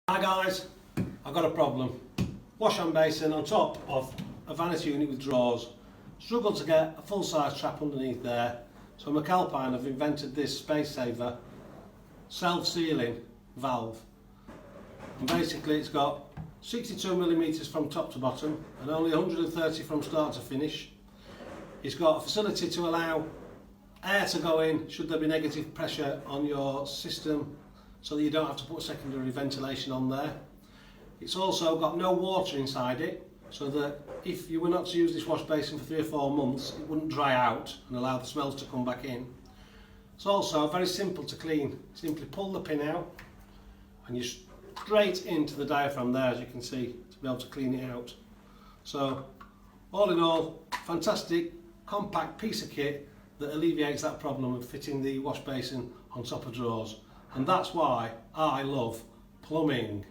Hi guys, I've got a problem. Wash hand basin on top of a vanity unit with drawers. Struggled to get a full size trap underneath there, so McAlpine have invented this space saver self-sealing valve. And basically it's got 62mm from top to bottom and only 130 from start to finish. It's got a facility to allow air to go in should there be negative pressure on your system, so that you don't have to put secondary ventilation on there. It's also got no water inside it, so that if you were not to use this wash basin for 3 or 4 months, it wouldn't dry out and allow the smells to come back in. It's also very simple to clean. Simply pull the pin out and you're straight into the diaphragm there, as you can see, to be able to clean it out. So all in all, fantastic compact piece of kit that alleviates that problem of fitting the wash basin on top of drawers. And that's why I love plumbing.